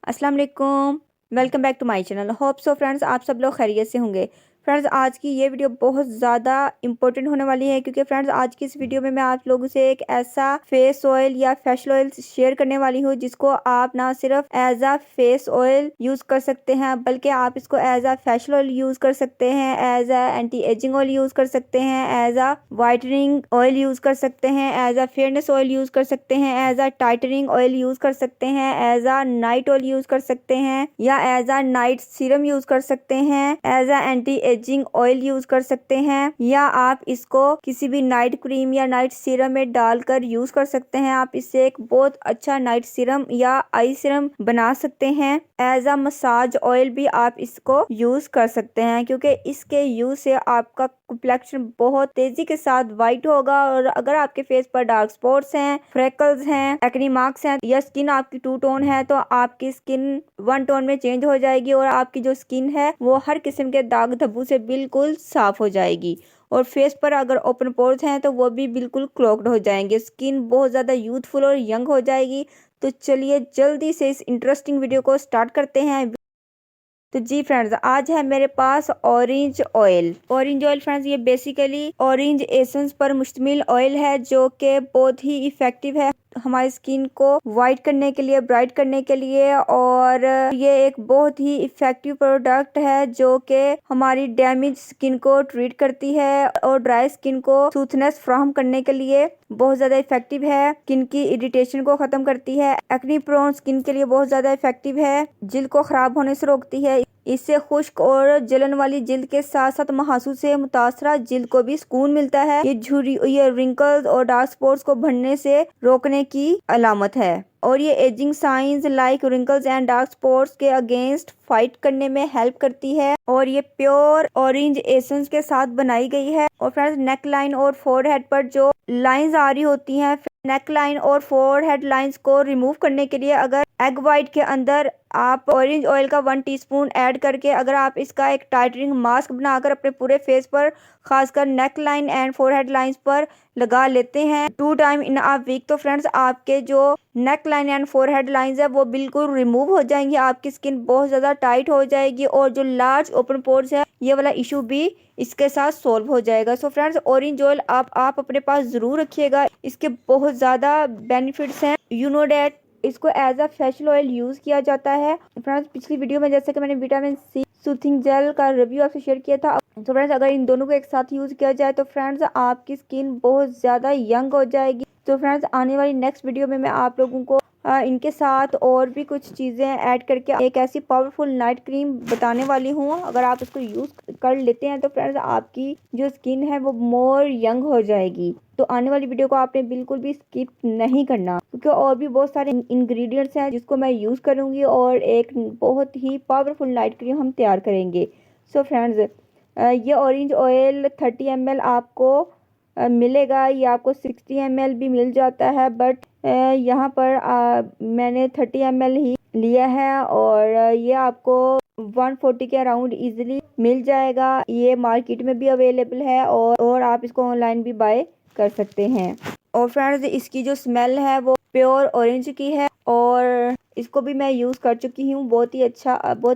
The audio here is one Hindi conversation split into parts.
अस्सलाम वालेकुम। Welcome back to my channel. Hope so friends आप सब लोग खैरियत से होंगे। फ्रेंड्स आज की ये वीडियो बहुत ज़्यादा इंपॉर्टेंट होने वाली है क्योंकि फ्रेंड्स आज की इस वीडियो में मैं आप लोगों से एक ऐसा फेस ऑयल या फेशियल ऑयल शेयर करने वाली हूँ जिसको आप ना सिर्फ as a face oil use कर सकते हैं बल्कि आप इसको as a facial oil use कर सकते हैं, as a anti ageing oil use कर सकते हैं, as a whitening oil use कर सकते हैं, as a fairness oil use कर सकते हैं, as a tightening oil use कर सकते हैं, as a night oil use कर सकते हैं या as a night serum use कर सकते हैं, as a anti ageing oil use कर सकते हैं या आप इसको किसी भी नाइट क्रीम या नाइट सीरम में डालकर यूज़ कर सकते हैं। आप इससे एक बहुत अच्छा नाइट सीरम या आई सीरम बना सकते हैं। एज अ मसाज ऑयल भी आप इसको यूज़ कर सकते हैं क्योंकि इसके यूज़ से आपका कॉम्प्लेक्शन बहुत तेजी के साथ वाइट होगा और अगर आपके फेस पर डार्क स्पॉट्स हैं, फ्रेकल्स हैं, एक्ने मार्क्स हैं या स्किन आपकी टू टोन है तो आपकी स्किन वन टोन में चेंज हो जाएगी और आपकी जो स्किन है वो हर किस्म के दाग धब्बू से बिल्कुल साफ हो जाएगी। और फेस पर अगर ओपन पोर्स हैं तो वो भी बिल्कुल क्लॉग्ड हो जाएंगे। स्किन बहुत ज़्यादा यूथफुल और यंग हो जाएगी। तो चलिए जल्दी से इस इंटरेस्टिंग वीडियो को स्टार्ट करते हैं। तो जी फ्रेंड्स आज है मेरे पास orange oil. Orange oil friends ये बेसिकली ऑरेंज एसेंस पर मुश्तमिल ऑयल है जो कि बहुत ही इफेक्टिव है हमारी स्किन को वाइट करने के लिए, ब्राइट करने के लिए। और ये एक बहुत ही इफेक्टिव प्रोडक्ट है जो कि हमारी डैमेज स्किन को ट्रीट करती है और ड्राई स्किन को स्मूथनेस फ्राहम करने के लिए बहुत ज्यादा इफेक्टिव है। स्किन की इरिटेशन को खत्म करती है। एक्ने प्रोन स्किन के लिए बहुत ज्यादा इफेक्टिव है। जिल्द को खराब होने से रोकती है। इससे खुश्क और जलन वाली जिल्द के साथ साथ महासू से मुतासरा जिल्द को भी सुकून मिलता है। ये रिंकल्स और डार्क स्पॉट्स को बढ़ने से रोकने की अलामत है और ये ageing science like wrinkles and dark spots के अगेंस्ट फाइट करने में हेल्प करती है। और ये प्योर ऑरेंज एसेंस के साथ बनाई गई है। और फ्रेंड्स नेक लाइन और फोरहेड पर जो लाइंस आ रही होती हैं, नेक लाइन और फोरहेड लाइंस को रिमूव करने के लिए अगर एग वाइट के अंदर आप ऑरेंज ऑयल का 1 टीस्पून ऐड करके अगर आप इसका एक टाइटनिंग मास्क बनाकर अपने पूरे फेस पर खासकर neck line and forehead lines पर लगा लेते हैं 2 टाइम इन अ वीक तो फ्रेंड्स आपके जो neck line and forehead lines है वो बिल्कुल रिमूव हो जाएंगी। आपकी स्किन बहुत ज़्यादा टाइट हो जाएगी और जो लार्ज ओपन पोर्स है ये वाला इशू भी इसके साथ सॉल्व हो जाएगा। सो फ्रेंड्स ऑरेंज ऑयल आप अपने पास ज़रूर रखिएगा। इसके बहुत ज़्यादा बेनिफिट्स हैं। यू नो डैट इसको as a facial oil use किया जाता है। फ्रेंड्स पिछली वीडियो में जैसे कि मैंने विटामिन सी सूथिंग जेल का रिव्यू आपसे शेयर किया था। तो फ्रेंड्स अगर इन दोनों को एक साथ यूज़ किया जाए तो फ्रेंड्स आपकी स्किन बहुत ज़्यादा यंग हो जाएगी। तो फ्रेंड्स आने वाली नेक्स्ट वीडियो में मैं आप लोगों को इनके साथ और भी कुछ चीज़ें ऐड करके एक ऐसी पावरफुल नाइट क्रीम बताने वाली हूँ। अगर आप इसको यूज़ कर लेते हैं तो फ्रेंड्स आपकी जो स्किन है वो मोर यंग हो जाएगी। तो आने वाली वीडियो को आपने बिल्कुल भी स्किप नहीं करना क्योंकि और भी बहुत सारे इंग्रेडिएंट्स हैं जिसको मैं यूज़ करूँगी और एक बहुत ही पावरफुल नाइट क्रीम हम तैयार करेंगे। सो फ्रेंड्स ये ऑरेंज ऑयल 30 ml आपको मिलेगा। ये आपको 60 ml भी मिल जाता है बट यहाँ पर मैंने 30 ml ही लिया है और ये आपको 140 के अराउंड इजीली मिल जाएगा। ये मार्केट में भी अवेलेबल है और आप इसको ऑनलाइन भी बाय कर सकते हैं। और फ्रेंड्स इसकी जो स्मेल है वो प्योर ऑरेंज की है और इसको भी मैं यूज़ कर चुकी हूँ। बहुत ही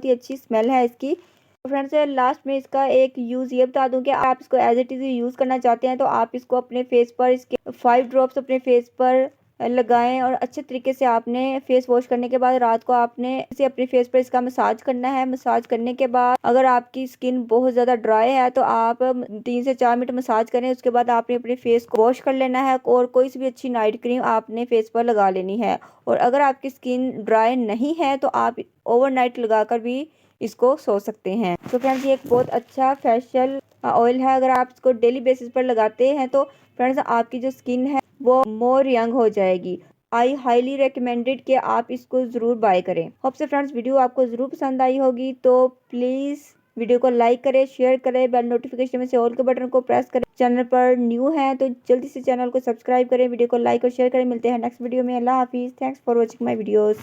अच्छी स्मेल है इसकी। फ्रेंड्स लास्ट में इसका एक यूज़ ये बता दूं कि आप इसको एज इट इज़ यूज़ करना चाहते हैं तो आप इसको अपने फेस पर इसके 5 ड्रॉप्स अपने फेस पर लगाएं और अच्छे तरीके से आपने फेस वॉश करने के बाद रात को आपने इसे अपने फेस पर इसका मसाज करना है। मसाज करने के बाद अगर आपकी स्किन बहुत ज़्यादा ड्राई है तो आप 3 से 4 मिनट मसाज करें। उसके बाद आपने अपने फेस को वॉश कर लेना है और कोई सी भी अच्छी नाइट क्रीम आपने फेस पर लगा लेनी है। और अगर आपकी स्किन ड्राई नहीं है तो आप ओवरनाइट लगाकर भी इसको सो सकते हैं। तो फ्रेंड्स ये एक बहुत अच्छा फेशियल ऑयल है। अगर आप इसको डेली बेसिस पर लगाते हैं तो फ्रेंड्स आपकी जो स्किन है वो मोर यंग हो जाएगी। आई हाईली रिकमेंडेड कि आप इसको ज़रूर बाय करें। होप से फ्रेंड्स वीडियो आपको ज़रूर पसंद आई होगी तो प्लीज़ वीडियो को लाइक करें, शेयर करें, बेल नोटिफिकेशन में से ऑल के बटन को प्रेस करें। चैनल पर न्यू है तो जल्दी से चैनल को सब्सक्राइब करें, वीडियो को लाइक और शेयर करें। मिलते हैं नेक्स्ट वीडियो में। अल्लाह हाफिज़। Thanks for watching my videos.